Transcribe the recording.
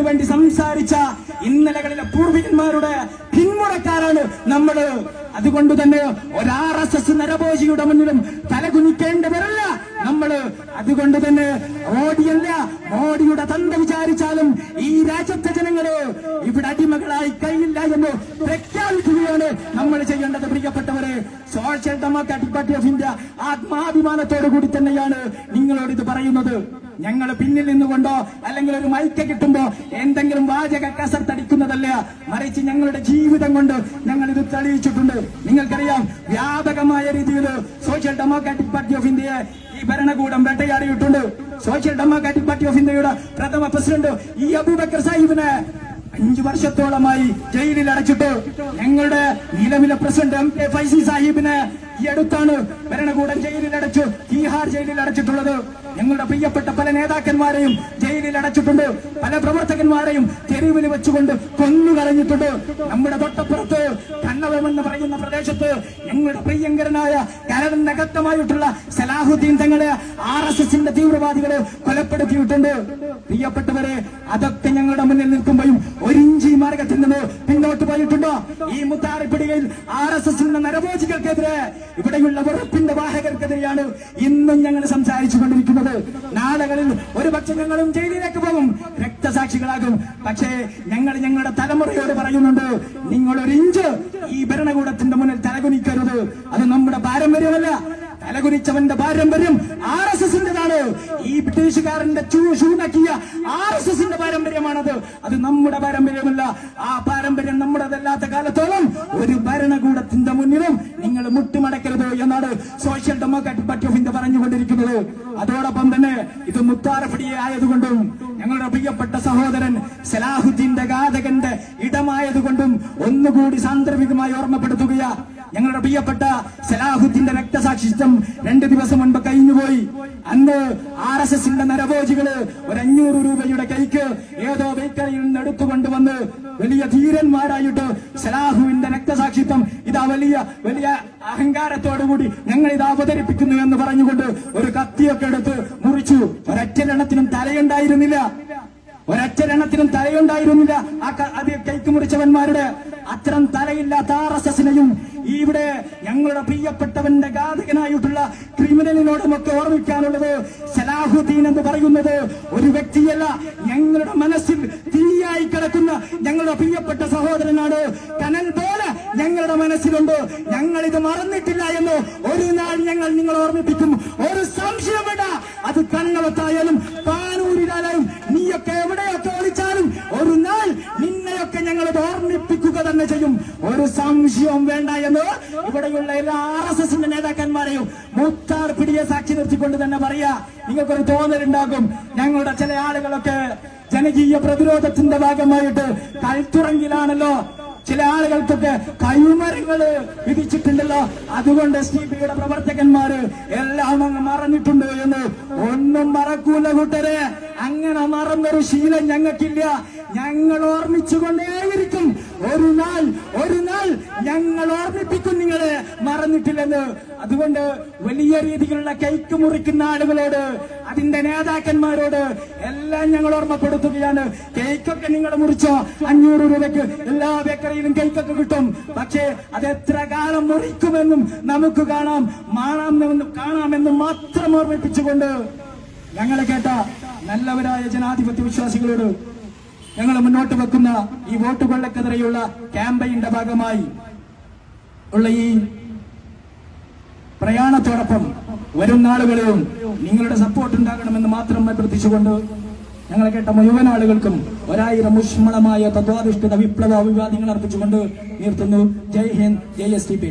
വേണ്ടി സംസാരിച്ച ഇന്നലകളിലെ പൂർവികന്മാരുടെ പിന്മുറക്കാരാണ് നമ്മള്. അതുകൊണ്ട് തന്നെ ഒരു RSS നരഭോജിയുടെ മുന്നിലും തലകുനിക്കേണ്ടവരല്ല നമ്മള്. അതുകൊണ്ട് തന്നെ മോഡിയല്ല, മോഡിയുടെ തന്ത വിചാരിച്ചാലും ഈ രാജ്യത്തെ ജനങ്ങള് ഇവിടെ അടിമകളായി കഴിയില്ല എന്ന് പ്രഖ്യാപിക്കുകയാണ് നമ്മൾ ചെയ്യേണ്ടത്. പ്രിയപ്പെട്ടവരെ, social democratic party of India ആത്മാഭിമാനത്തോടു കൂടി തന്നെയാണ് നിങ്ങളോട് ഇത് പറയുന്നത്. ഞങ്ങൾ പിന്നിൽ നിന്നുകൊണ്ടോ അല്ലെങ്കിൽ ഒരു മൈക്ക് കിട്ടുമ്പോ എന്തെങ്കിലും വാചക കസർത്തടിക്കുന്നതല്ല, മറിച്ച് ഞങ്ങളുടെ ജീവിതം കൊണ്ട് ഞങ്ങൾ ഇത് തെളിയിച്ചിട്ടുണ്ട്. നിങ്ങൾക്കറിയാം, വ്യാപകമായ രീതിയിൽ സോഷ്യൽ ഡെമോക്രാറ്റിക് പാർട്ടി ഓഫ് ഇന്ത്യയെ ഈ ഭരണകൂടം വേട്ടയാടിയിട്ടുണ്ട്. സോഷ്യൽ ഡെമോക്രാറ്റിക് പാർട്ടി ഓഫ് ഇന്ത്യയുടെ പ്രഥമ പ്രസിഡന്റ് ഈ അബൂബക്കർ സാഹിബിനെ 5 വർഷത്തോളമായി ജയിലിൽ അടച്ചിട്ട്, ഞങ്ങളുടെ നിലവിലെ പ്രസിഡന്റ് MK ഫൈസി സാഹിബിനെ ഈ അടുത്താണ് ഭരണകൂടം ജയിലിൽ അടച്ചു, തീഹാർ ജയിലിൽ അടച്ചിട്ടുള്ളത്. ഞങ്ങളുടെ പ്രിയപ്പെട്ട പല നേതാക്കന്മാരെയും ജയിലിൽ അടച്ചിട്ടുണ്ട്. പല പ്രവർത്തകന്മാരെയും തെരുവിൽ വെച്ചുകൊണ്ട് കൊന്നുകളഞ്ഞിട്ടുണ്ട്. നമ്മുടെ തൊട്ടപ്പുറത്ത് കണ്ണവം എന്ന് പറയുന്ന പ്രദേശത്ത് ഞങ്ങളുടെ പ്രിയങ്കരനായ കരടനകത്തമായിട്ടുള്ള സലാഹുദ്ദീൻ തങ്ങളെ RSSന്റെ തീവ്രവാദികളെ കൊലപ്പെടുത്തിയിട്ടുണ്ട്. പ്രിയപ്പെട്ടവരെ, അതൊക്കെ ഞങ്ങളുടെ മുന്നിൽ നിൽക്കുമ്പോഴും ഒരിഞ്ചി മാർഗത്തിൽ നിന്ന് പിന്നോട്ട് പോയിട്ടുണ്ടോ? ഈ മുത്താറിപ്പിടികയിൽ RSSന്റെ നരഭോജികൾക്കെതിരെ, ഇവിടെയുള്ള വെറുപ്പിന്റെ വാഹകർക്കെതിരെയാണ് ഇന്നും ഞങ്ങൾ സംസാരിച്ചു കൊണ്ടിരിക്കുന്നത്. നാളുകളിൽ ഒരുപക്ഷെ ഞങ്ങളും ജയിലിലേക്ക് പോകും, രക്തസാക്ഷികളാകും. പക്ഷേ ഞങ്ങൾ ഞങ്ങളുടെ തലമുറയോട് പറയുന്നുണ്ട്, നിങ്ങൾ ഒരു ഇഞ്ച് ഈ ഭരണകൂടത്തിന്റെ മുന്നിൽ തലകുനിക്കരുത്. അത് നമ്മുടെ പാരമ്പര്യമല്ല. തലകുനിച്ചവന്റെ പാരമ്പര്യം RSSന്റേതാണ്. ഈ ബ്രിട്ടീഷുകാരന്റെ ചൂഷൂണക്കിയ RSSന്റെ പാരമ്പര്യമാണത്. അത് നമ്മുടെ പാരമ്പര്യമല്ല. ആ പാരമ്പര്യം നമ്മുടേതല്ലാത്ത കാലത്തോളം ഒരു ഭരണകൂടത്തിന്റെ മുന്നിലും നിങ്ങൾ മുട്ടുമടക്കരുത് എന്നാണ് social democratic party of India പറഞ്ഞുകൊണ്ടിരിക്കുന്നത്. അതോടൊപ്പം തന്നെ ഇത് മുത്താറഫിടിയെ ആയതുകൊണ്ടും ഞങ്ങളുടെ പ്രിയപ്പെട്ട സഹോദരൻ സലാഹുദ്ദീന്റെ ഘാതകന്റെ ഇടമായതുകൊണ്ടും ഒന്നുകൂടി സാന്ദർഭികമായി ഓർമ്മപ്പെടുത്തുകയാ. ഞങ്ങളുടെ പ്രിയപ്പെട്ട സലാഹുദ്ദീന്റെ രക്തസാക്ഷിത്വം 2 ദിവസം മുൻപ് കഴിഞ്ഞുപോയി. അന്ന് RSSന്റെ നരഭോജികള് 500 രൂപയുടെ കൈക്ക് ഏതോ ബേക്കറിയിൽ നിന്ന് എടുത്തുകൊണ്ടുവന്ന് വലിയ ധീരന്മാരായിട്ട് സലാഹുവിന്റെ രക്തസാക്ഷിത്വം ഇതാ വലിയ വലിയ അഹങ്കാരത്തോടുകൂടി ഞങ്ങൾ ഇത് അവതരിപ്പിക്കുന്നു എന്ന് പറഞ്ഞുകൊണ്ട് ഒരു കത്തിയൊക്കെ എടുത്ത് മുറിച്ചു. ഒരൊറ്റെണ്ണത്തിനും തലയുണ്ടായിരുന്നില്ല. അത് കൈക്ക് മുറിച്ചവന്മാരുടെ. അത്തരം തലയില്ലാത്ത RSSനെയും ഇവിടെ ഞങ്ങളുടെ പ്രിയപ്പെട്ടവന്റെ ഘാതകനായിട്ടുള്ള ക്രിമിനലിനോടുമൊക്കെ ഓർമ്മിക്കാനുള്ളത്, സലാഹുദ്ദീൻ എന്ന് പറയുന്നത് ഒരു വ്യക്തിയല്ല, ഞങ്ങളുടെ മനസ്സിൽ തീയായി കിടക്കുന്ന ഞങ്ങളുടെ പ്രിയപ്പെട്ട സഹോദരനാണ്. കനൽ പോലെ ഞങ്ങളുടെ മനസ്സിലുണ്ട്. ഞങ്ങൾ ഇത് മറന്നിട്ടില്ല എന്ന് ഒരു നാൾ ഞങ്ങൾ നിങ്ങളെ ഓർമ്മിപ്പിക്കും. ഒരു സംശയം വേണ്ട. അത് കണ്ണവത്തായാലും പാനൂരിലായാലും നീയൊക്കെ എവിടെയൊക്കെ ഒളിച്ചാലും ഒരു നാൾ നിന്നെയൊക്കെ ഞങ്ങൾ ഓർമ്മിപ്പിക്കുക തന്നെ ചെയ്യും. ഒരു സംശയവും വേണ്ട എന്ന് ഇവിടെയുള്ള എല്ലാ RSSന്റെ നേതാക്കന്മാരെയും മുത്താർ പിടിയെ സാക്ഷി നിർത്തിക്കൊണ്ട് തന്നെ പറയാ. നിങ്ങൾക്കൊരു തോന്നലുണ്ടാകും, ഞങ്ങളുടെ ചില ആളുകളൊക്കെ ജനകീയ പ്രതിരോധത്തിന്റെ ഭാഗമായിട്ട് കൽത്തുറങ്കിലാണല്ലോ, ചില ആളുകൾക്കൊക്കെ കൈമരങ്ങള് വിധിച്ചിട്ടുണ്ടല്ലോ, അതുകൊണ്ട് SDPയുടെ പ്രവർത്തകന്മാര് എല്ലാം അങ്ങ് മറന്നിട്ടുണ്ട് എന്ന്. ഒന്നും മറക്കൂല കൂട്ടരെ. അങ്ങനെ മറന്നൊരു ശീലം ഞങ്ങൾക്കില്ല. ഞങ്ങൾ ഓർമ്മിച്ചുകൊണ്ടേയിരിക്കും. ഒരു നാൾ ഞങ്ങൾ ഓർമ്മിപ്പിക്കും നിങ്ങളെ മറന്നിട്ടില്ലെന്ന്. അതുകൊണ്ട് വലിയ രീതിയിലുള്ള കൈക്ക് മുറിക്കുന്ന ആളുകളോട്, അതിന്റെ നേതാക്കന്മാരോട് എല്ലാം ഞങ്ങൾ ഓർമ്മപ്പെടുത്തുകയാണ്. കേക്കൊക്കെ നിങ്ങൾ മുറിച്ചോ, 500 രൂപയ്ക്ക് എല്ലാ ബേക്കറിയിലും കേക്കൊക്കെ കിട്ടും. പക്ഷേ അത് എത്ര കാലം മുറിക്കുമെന്നും നമുക്ക് കാണാമെന്നും മാത്രം ഓർമ്മിപ്പിച്ചുകൊണ്ട് ഞങ്ങളെ കേട്ട നല്ലവരായ ജനാധിപത്യ വിശ്വാസികളോട് ഞങ്ങൾ മുന്നോട്ട് വെക്കുന്ന ഈ വോട്ട് കൊള്ളക്കെതിരെയുള്ള ക്യാമ്പയിന്റെ ഭാഗമായി ഉള്ള ഈ പ്രയാണത്തോടൊപ്പം വരും നാളുകളിലും നിങ്ങളുടെ സപ്പോർട്ട് ഉണ്ടാകണമെന്ന് മാത്രം അഭ്യർത്ഥിച്ചുകൊണ്ട് ഞങ്ങളെ കേട്ട മുഴുവൻ ആളുകൾക്കും 1000 ഊഷ്മളമായ തത്വാധിഷ്ഠിത വിപ്ലവ അഭിവാദ്യങ്ങൾ അർപ്പിച്ചുകൊണ്ട് നിർത്തുന്നു. ജയ് ഹിന്ദ്, ജയ് SDP.